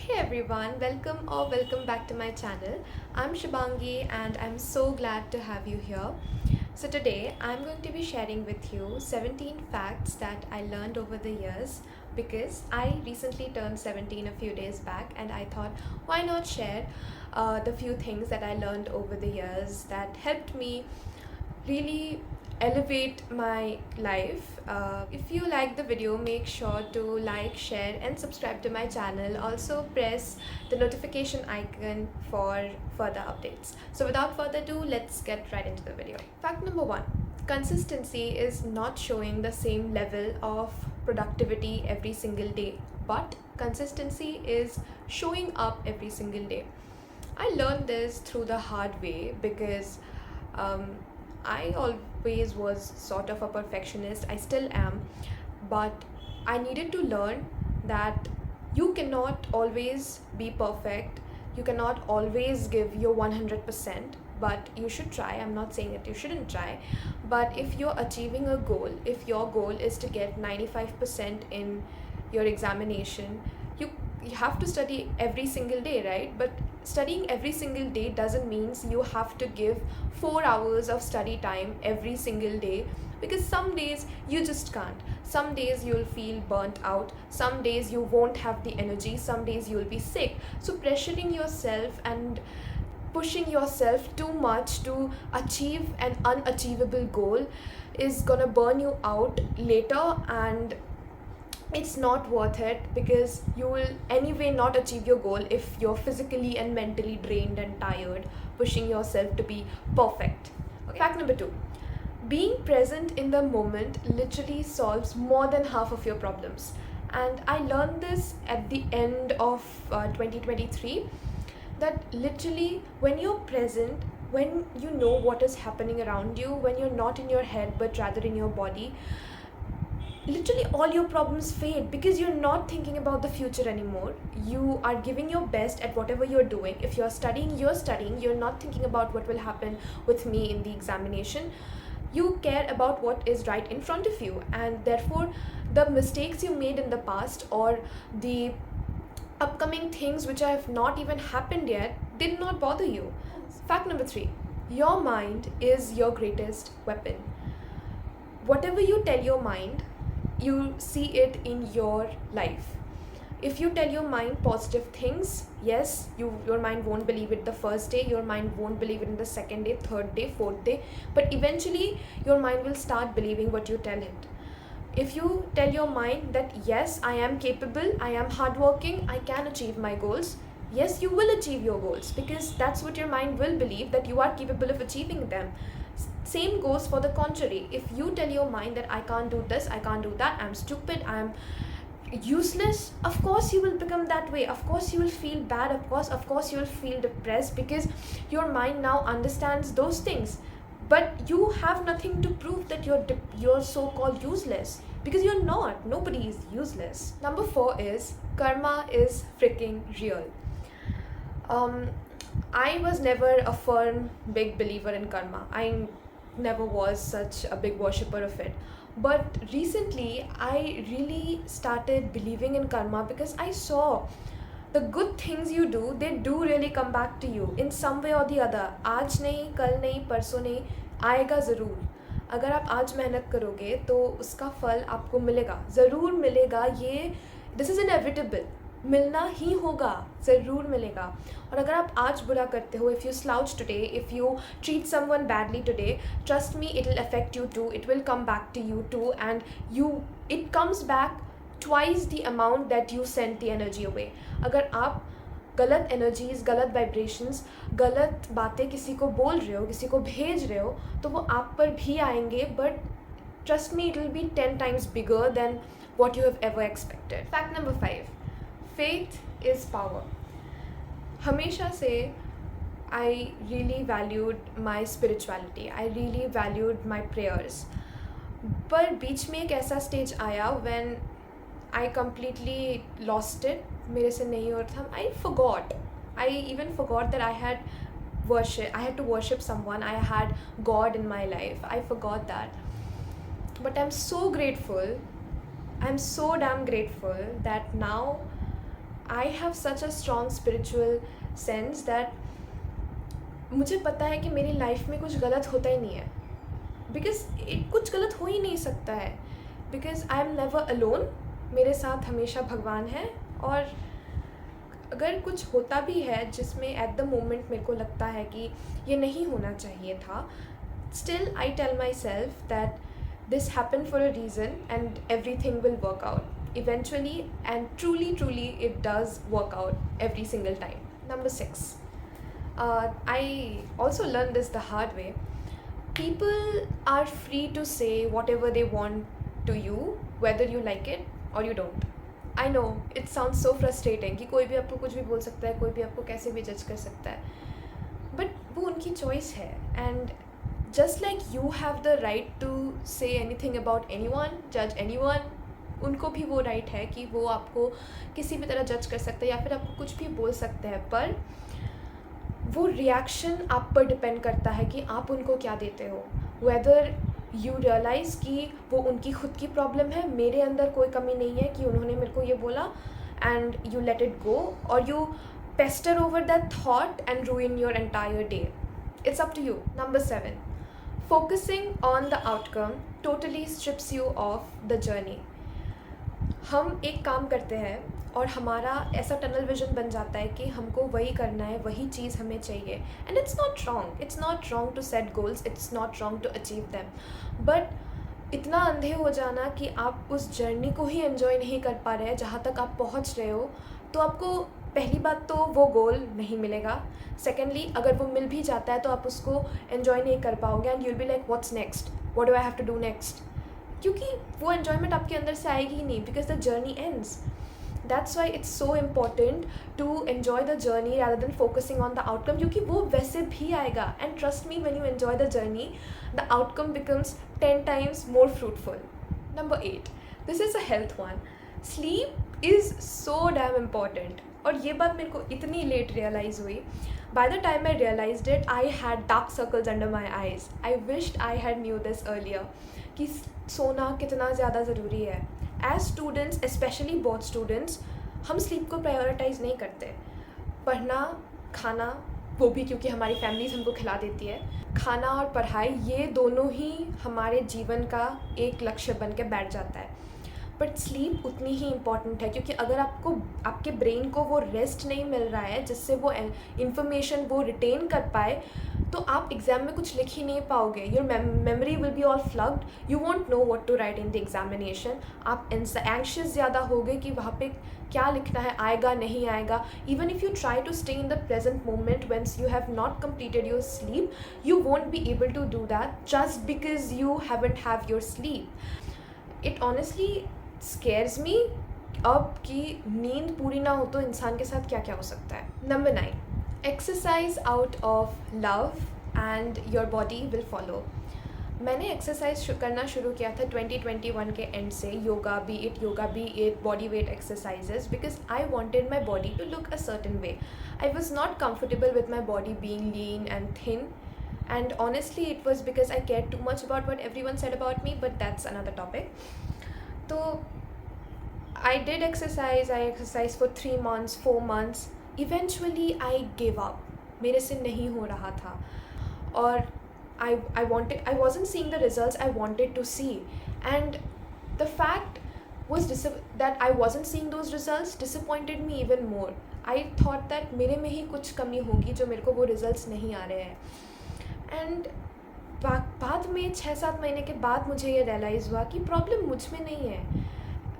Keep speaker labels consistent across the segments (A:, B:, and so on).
A: Hey everyone, welcome back to my channel. I'm Shibangi and I'm so glad to have you here. So today I'm going to be sharing with you 17 facts that I learned over the years because I recently turned 17 a few days back and I thought why not share the few things that I learned over the years that helped me really elevate my life. If you like the video, make sure to like, share, and subscribe to my channel. Also, press the notification icon for further updates. So, without further ado, let's get right into the video. Fact number one: consistency is not showing the same level of productivity every single day, but consistency is showing up every single day. I learned this through the hard way because um, I always was sort of a perfectionist. I still am, but I needed to learn that you cannot always be perfect. You cannot always give your 100%, but you should try. I'm not saying that you shouldn't try, but if you're achieving a goal, if your goal is to get 95% in your examination, you you have to study every single day, right? But studying every single day doesn't mean you have to give 4 hours of study time every single day, because some days you just can't. Some days you'll feel burnt out, some days you won't have the energy, some days you'll be sick. So pressuring yourself and pushing yourself too much to achieve an unachievable goal is gonna burn you out later, and it's not worth it because you will anyway not achieve your goal if you're physically and mentally drained and tired pushing yourself to be perfect. Okay. Fact number two: being present in the moment literally solves more than half of your problems. And I learned this at the end of 2023, that literally when you're present, when you know what is happening around you, when you're not in your head but rather in your body, literally all your problems fade because you're not thinking about the future anymore. You are giving your best at whatever you're doing. If you're studying, you're not thinking about what will happen with me in the examination. You care about what is right in front of you, and therefore the mistakes you made in the past or the upcoming things which have not even happened yet did not bother you. Fact number three: your mind is your greatest weapon. Whatever you tell your mind, you see it in your life. If you tell your mind positive things, yes, your mind won't believe it the first day, your mind won't believe it in the second day, third day, fourth day, but eventually your mind will start believing what you tell it. If you tell your mind that yes, I am capable, I am hardworking, I can achieve my goals, yes, you will achieve your goals because that's what your mind will believe, that you are capable of achieving them. Same goes for the contrary. If you tell your mind that I can't do this, I can't do that, I'm stupid, I'm useless, of course you will become that way. Of course you will feel bad, of course you will feel depressed because your mind now understands those things. But you have nothing to prove that you're so-called useless, because you're not. Nobody is useless. Number 4 is karma is freaking real. um I was never a firm big believer in karma. I never was such a big worshipper of it. But recently I really started believing in karma because I saw the good things you do, they do really come back to you in some way or the other. आज नहीं, कल नहीं, परसों नहीं, आएगा ज़रूर. अगर आप आज मेहनत करोगे तो उसका फल आपको मिलेगा, ज़रूर मिलेगा. ये दिस इज़ इनएविटेबल, मिलना ही होगा, ज़रूर मिलेगा. और अगर आप आज बुरा करते हो, if you slouch today, if you treat someone badly today, trust me, it will affect you too, it will come back to you too, and it comes back twice the amount that you sent the energy away. अगर आप गलत energies, गलत vibrations, गलत बातें किसी को बोल रहे हो, किसी को भेज रहे हो, तो वो आप पर भी आएंगे. But trust me, it will be 10 times bigger than what you have ever expected. Fact number 5: faith is power. हमेशा से I really valued my spirituality. I really valued my prayers. पर बीच में एक ऐसा स्टेज आया when I completely lost it. मेरे से नहीं हो रहा था. I forgot. I even forgot that I had to worship someone. I had God in my life. I forgot that. But I'm so grateful. I'm so damn grateful that now I have such a strong spiritual sense that मुझे पता है कि मेरी life में कुछ गलत होता ही नहीं है, बिकॉज कुछ गलत हो ही नहीं सकता है, because I am never alone, मेरे साथ हमेशा भगवान है। और अगर कुछ होता भी है जिसमें एट द मोमेंट मेरे को लगता है कि ये नहीं होना चाहिए था, still I tell myself that this happened for a reason and everything will work out eventually, and truly it does work out every single time. Number 6, I also learned this the hard way. People are free to say whatever they want to you, whether you like it or you don't. I know it sounds so frustrating कि कोई भी आपको कुछ भी बोल सकता है, कोई भी आपको कैसे भी जज कर सकता है, बट वो उनकी चॉइस है। And just like you have the right to say anything about anyone, judge anyone, उनको भी वो राइट है कि वो आपको किसी भी तरह जज कर सकते हैं या फिर आपको कुछ भी बोल सकते हैं, पर वो रिएक्शन आप पर डिपेंड करता है कि आप उनको क्या देते हो। वेदर यू रियलाइज़ कि वो उनकी खुद की प्रॉब्लम है, मेरे अंदर कोई कमी नहीं है कि उन्होंने मेरे को ये बोला, and you let it go, और you pester over that thought and ruin your entire day. It's up to you. Number 7, focusing on the outcome totally strips you of the journey. हम एक काम करते हैं और हमारा ऐसा टनल विजन बन जाता है कि हमको वही करना है, वही चीज़ हमें चाहिए, and it's not wrong to set goals, it's not wrong to achieve them, but इतना अंधे हो जाना कि आप उस जर्नी को ही एंजॉय नहीं कर पा रहे हैं जहाँ तक आप पहुँच रहे हो, तो आपको पहली बात तो वो गोल नहीं मिलेगा, सेकेंडली अगर वो मिल भी जाता है तो आप उसको एन्जॉय नहीं कर पाओगे, and you'll be like what's next, what do I have to do next, क्योंकि वो एन्जॉयमेंट आपके अंदर से आएगी ही नहीं, because the journey ends. That's why it's so important to enjoy the journey rather than focusing on the outcome, क्योंकि वो वैसे भी आएगा, and trust me, when you enjoy the journey the outcome becomes 10 times more fruitful. Number 8, this is a health one. Sleep is so damn important. और ये बात मेरे को इतनी लेट रियलाइज़ हुई, by the time I realised it I had dark circles under my eyes. I wished I had knew this earlier कि सोना कितना ज़्यादा ज़रूरी है। As students, specially both students, हम स्लीप को प्रायोरिटाइज़ नहीं करते। पढ़ना, खाना, वो भी क्योंकि हमारी फैमिलीज हमको खिला देती है, खाना और पढ़ाई ये दोनों ही हमारे जीवन का एक लक्ष्य बन के बैठ जाता है, बट स्लीप उतनी ही इम्पॉर्टेंट है, क्योंकि अगर आपको आपके ब्रेन को वो रेस्ट नहीं मिल रहा है जिससे वो इन्फॉर्मेशन वो रिटेन कर पाए, तो आप एग्ज़ाम में कुछ लिख ही नहीं पाओगे। Your memory will be all plugged, you won't know what to write in the examination. आप एंक्शियस ज़्यादा होगे कि वहाँ पे क्या लिखना है, आएगा नहीं आएगा। Even if you try to stay in the present moment once you have not completed your sleep, you won't be able to do that just because you haven't have your sleep. It honestly scares me अब कि नींद पूरी ना हो तो इंसान के साथ क्या क्या हो सकता है। Number 9, exercise out of love and your body will follow. मैंने एक्सरसाइज करना शुरू किया था 2021 के एंड से, yoga be it body weight exercises, because I wanted my body to look a certain way. I was not comfortable with my body being lean and thin, and honestly it was because I cared too much about what everyone said about me, but that's another topic. So I did exercise, I exercised for 3 months, 4 months, eventually I gave up. मेरे से नहीं हो रहा था, और I wasn't seeing the results I wanted to see, and the fact was that I wasn't seeing those results disappointed me even more. I thought that मेरे में ही कुछ कमी होगी जो मेरे को वो results नहीं आ रहे हैं, एंड बाद में 6-7 महीने के बाद मुझे ये रियलाइज़ हुआ कि प्रॉब्लम मुझ में नहीं है।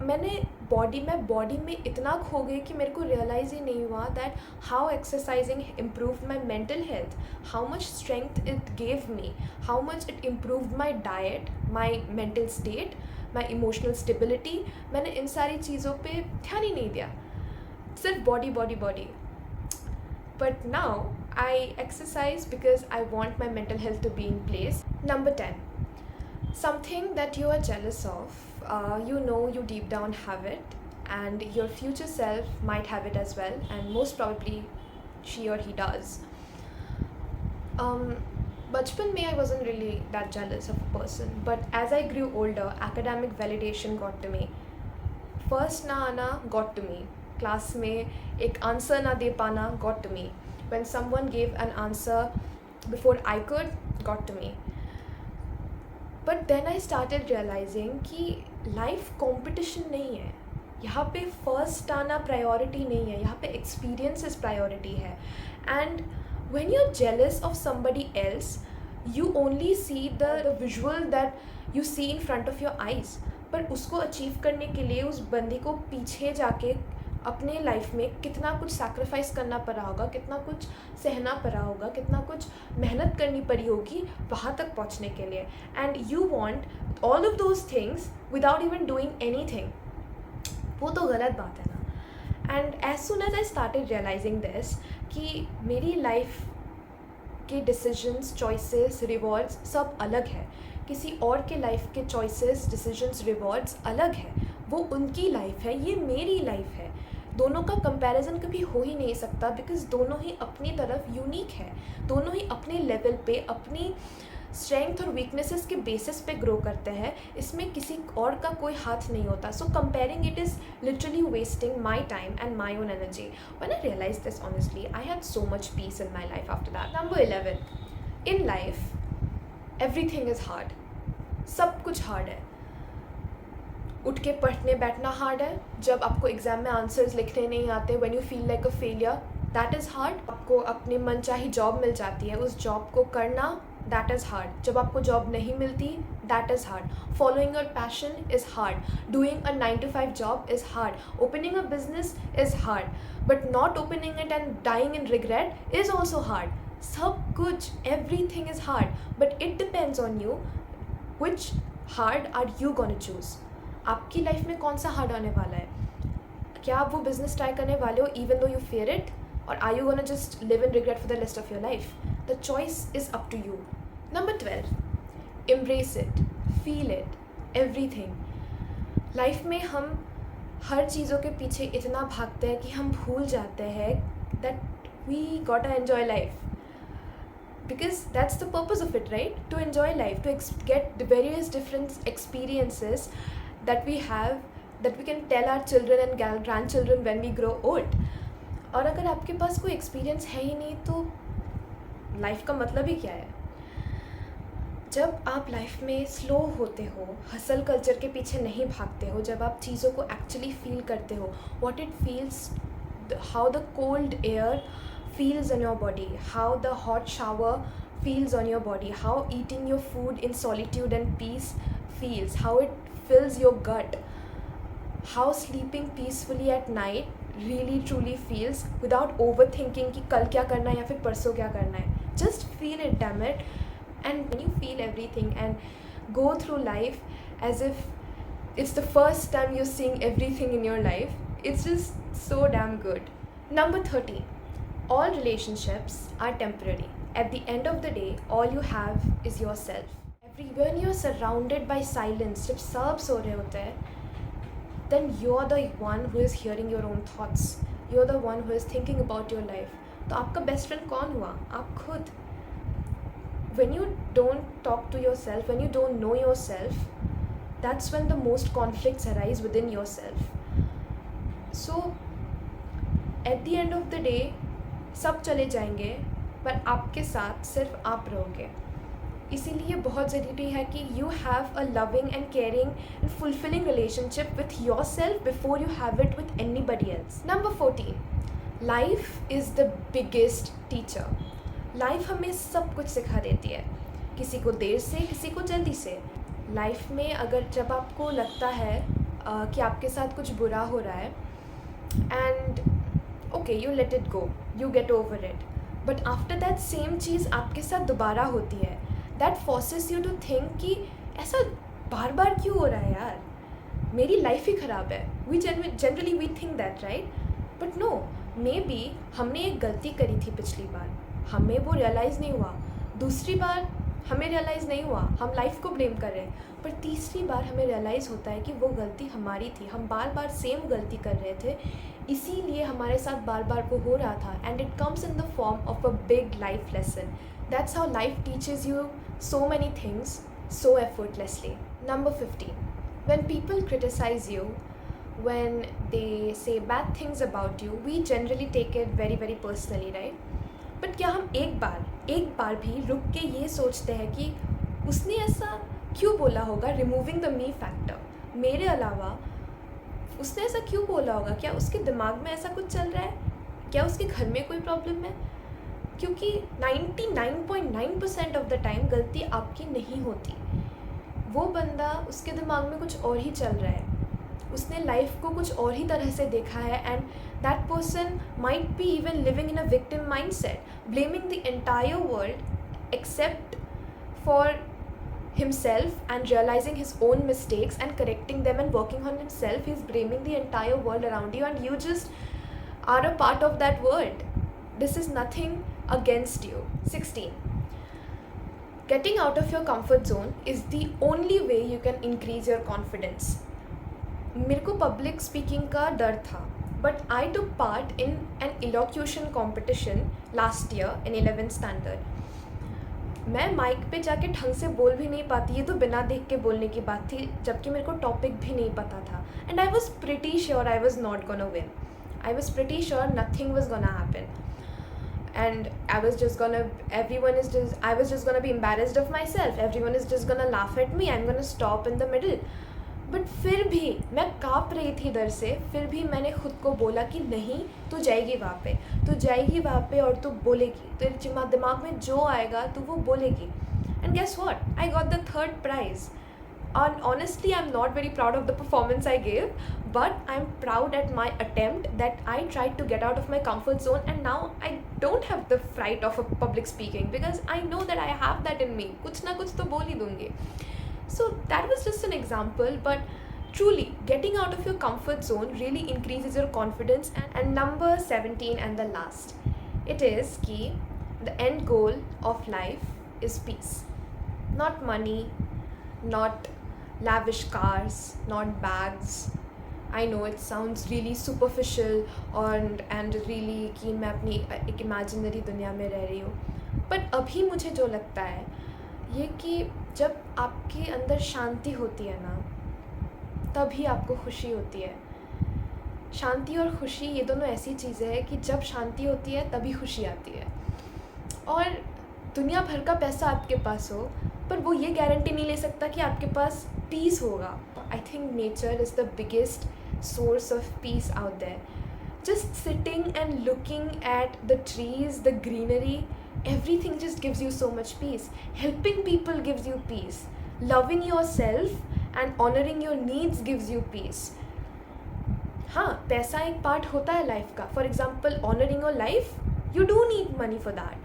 A: मैं बॉडी में इतना खो गई कि मेरे को रियलाइज़ ही नहीं हुआ that how exercising improved my mental health, how much strength it gave me, how much it improved my diet, my mental state, my emotional stability. मैंने इन सारी चीज़ों पे ध्यान ही नहीं दिया, सिर्फ body. But now I exercise because I want my mental health to be in place. Number 10, something that you are jealous of, you know you deep down have it, and your future self might have it as well, and most probably she or he does. Bachpan mein I wasn't really that jealous of a person, but as I grew older, academic validation got to me. First na aana got to me. Class में एक answer ना दे पाना got to me. When someone gave an answer before I could, got to me. But then I started realizing कि life competition नहीं है. यहाँ पे first आना प्रायोरिटी नहीं है, यहाँ पे एक्सपीरियंसेस प्रायोरिटी है. And when you're jealous of somebody else, you only see the visual that you see in front of your eyes. पर उसको अचीव करने के लिए उस बंदी को पीछे जाके अपने लाइफ में कितना कुछ सैक्रिफाइस करना पड़ा होगा, कितना कुछ सहना पड़ा होगा, कितना कुछ मेहनत करनी पड़ी होगी वहाँ तक पहुँचने के लिए. And you want all of those things without even doing anything. वो तो गलत बात है ना. And as soon as I started realising this कि मेरी लाइफ के डिसीजंस, चॉइसेस, रिवॉर्ड्स सब अलग है. किसी और के लाइफ के चॉइसेस, डिसीजंस, रिवॉर्ड्स अलग है. वो उनकी लाइफ है, ये मेरी लाइफ है. दोनों का कंपैरिजन कभी हो ही नहीं सकता बिकॉज दोनों ही अपनी तरफ यूनिक है. दोनों ही अपने लेवल पे अपनी स्ट्रेंथ और वीकनेसेस के बेसिस पे ग्रो करते हैं. इसमें किसी और का कोई हाथ नहीं होता. So comparing it is literally wasting my time and my own energy. When I realise this honestly I had so much peace in my life after that. Number 11, in life everything is hard. सब कुछ hard है. उठ के पढ़ने बैठना hard है. जब आपको एग्ज़ाम में आंसर्स लिखने नहीं आते, when you feel like a failure, that is hard. आपको अपने मनचाही जॉब मिल जाती है, उस जॉब को करना, दैट इज़ हार्ड. जब आपको जॉब नहीं मिलती, that is hard. Following your passion is hard. Doing a 9 to 5 job is hard. Opening a business is hard. But not opening it and dying in regret is also hard. सब कुछ, everything is hard. But it depends on you which hard are you gonna choose. आपकी life में कौन सा hard आने वाला है? क्या आप वो बिजनेस ट्राई करने वाले हो even though you fear it, और are you gonna just live in regret for the rest of your life? The choice is up to you. Number 12, embrace it, feel it, everything. Life में हम हर चीज़ों के पीछे इतना भागते हैं कि हम भूल जाते हैं that we gotta enjoy life. Because that's the purpose of it, right? To enjoy life, to get the various different experiences that we have, that we can tell our children and grandchildren when we grow old. और अगर आपके पास कोई experience है ही नहीं तो life का मतलब ही क्या है? जब आप लाइफ में स्लो होते हो, हसल कल्चर के पीछे नहीं भागते हो, जब आप चीज़ों को एक्चुअली फील करते हो, what it feels, how the cold air feels on your body, how the hot shower feels on your body, how eating your food in solitude and peace feels, how it fills your gut, how sleeping peacefully at night really truly feels without overthinking कि कल क्या करना है या फिर परसों क्या करना है. Just feel it, damn it. And when you feel everything and go through life as if it's the first time you're seeing everything in your life, it's just so damn good. Number 13, all relationships are temporary. At the end of the day, all you have is yourself. When you're surrounded by silence, जब सब सो रहे होते हैं, then you're the one who is hearing your own thoughts. You're the one who is thinking about your life. तो आपका best friend कौन हुआ? आप खुद. When you don't talk to yourself, when you don't know yourself, that's when the most conflicts arise within yourself. So, at the end of the day, सब चले जाएंगे पर आपके साथ सिर्फ आप रहोगे. इसीलिए बहुत ज़रूरी है कि you have a loving and caring and fulfilling relationship with your self before you have it with anybody else. Number 14, life is the biggest teacher. Life हमें सब कुछ सिखा देती है, किसी को देर से, किसी को जल्दी से. लाइफ में अगर जब आपको लगता है कि आपके साथ कुछ बुरा हो रहा है, and okay, you let it go, you get over it, but after that same चीज़ आपके साथ दोबारा होती है, that forces you to think कि ऐसा बार बार क्यों हो रहा है यार, मेरी लाइफ ही ख़राब है. we generally we think that, right? but no, maybe हमने एक गलती करी थी पिछली बार, हमें वो रियलाइज़ नहीं हुआ. दूसरी बार हमें रियलाइज़ नहीं हुआ, हम लाइफ को ब्लेम कर रहे हैं. पर तीसरी बार हमें रियलाइज़ होता है कि वो गलती हमारी थी, हम बार बार सेम गलती कर रहे थे, इसीलिए हमारे साथ बार बार वो हो रहा था. And it comes in the form of a big life lesson. That's how life teaches you so many things so effortlessly. Number 15, when people criticize you, when they say bad things about you, we generally take it very very personally, right? But क्या हम एक बार भी रुक के ये सोचते हैं कि उसने ऐसा क्यों बोला होगा, रिमूविंग द मी फैक्टर, मेरे अलावा उसने ऐसा क्यों बोला होगा, क्या उसके दिमाग में ऐसा कुछ चल रहा है, क्या उसके घर में कोई प्रॉब्लम है? क्योंकि 99.9% ऑफ द टाइम गलती आपकी नहीं होती, वो बंदा उसके दिमाग में कुछ और ही चल रहा है, उसने लाइफ को कुछ और ही तरह से देखा है, and that person might be even living in a victim mindset, blaming the entire world except for himself and realizing his own mistakes and correcting them and working on himself. He's blaming the entire world around you, and you just are a part of that world. This is nothing against you. 16. Getting out of your comfort zone is the only way you can increase your confidence. मेरे को public speaking का डर था, but I took part in an elocution competition last year in 11th standard. मैं mic पे जाके ढंग से बोल भी नहीं पाती, ये तो बिना देख के बोलने की बात थी, जबकि मेरे को टॉपिक भी नहीं पता था, and I was pretty sure I was not gonna win. I was pretty sure nothing was gonna happen, and I was just gonna be embarrassed of myself. Everyone is just gonna laugh at me. I'm gonna stop in the middle. But फिर भी मैं काँप रही थी डर से, फिर भी मैंने खुद को बोला कि नहीं, तू जाएगी वहाँ पे और तू बोलेगी, तेरे दिमाग में जो आएगा तू वो बोलेगी. And guess what, I got the 3rd prize. And honestly, I'm not very proud of the performance I gave, but I'm proud at my attempt that I tried to get out of my comfort zone, and now I don't have the fright of a public speaking because I know that I have that in me. कुछ ना कुछ तो बोल ही दूँगी. So that was just an example, but truly getting out of your comfort zone really increases your confidence. And number 17 and the last, it is ki the end goal of life is peace. Not money, not lavish cars, not bags. I know it sounds really superficial and really कि मैं अपनी एक imaginary दुनिया में रह रही हूँ, but अभी मुझे जो लगता है ये कि जब आपके अंदर शांति होती है ना, तभी आपको खुशी होती है. शांति और खुशी ये दोनों ऐसी चीज़ें हैं कि जब शांति होती है तभी खुशी आती है. और दुनिया भर का पैसा आपके पास हो, पर वो ये गारंटी नहीं ले सकता कि आपके पास पीस होगा. I think nature is the biggest source of peace out there. Just sitting and looking at the trees, the greenery, everything just gives you so much peace. Helping people gives you peace. Loving yourself and honoring your needs gives you peace. हाँ, पैसा एक part होता है life का. For example, honouring your life, you do need money for that.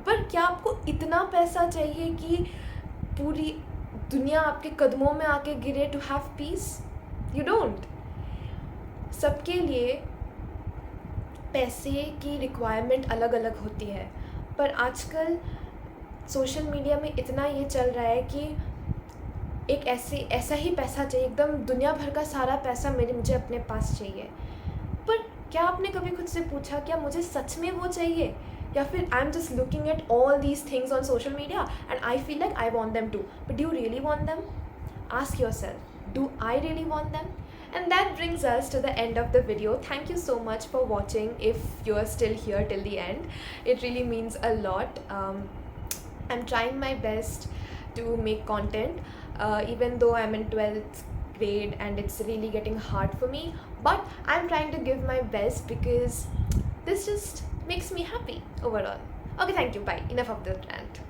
A: पर क्या आपको इतना पैसा चाहिए कि पूरी दुनिया आपके कदमों में आके गिरे to have peace? You don't. सबके लिए पैसे की रिक्वायरमेंट अलग अलग होती है, पर आजकल सोशल मीडिया में इतना ये चल रहा है कि एक ऐसा ही पैसा चाहिए, एकदम दुनिया भर का सारा पैसा मुझे अपने पास चाहिए. पर क्या आपने कभी खुद से पूछा क्या मुझे सच में वो चाहिए, या फिर I am just looking at all these things on social media and I feel like I want them to, but do you really want them? Ask yourself, do I really want them? And that brings us to the end of the video. Thank you so much for watching. If you are still here till the end, it really means a lot. I'm trying my best to make content, even though I'm in 12th grade and it's really getting hard for me. But I'm trying to give my best because this just makes me happy overall. Okay, thank you. Bye. Enough of the rant.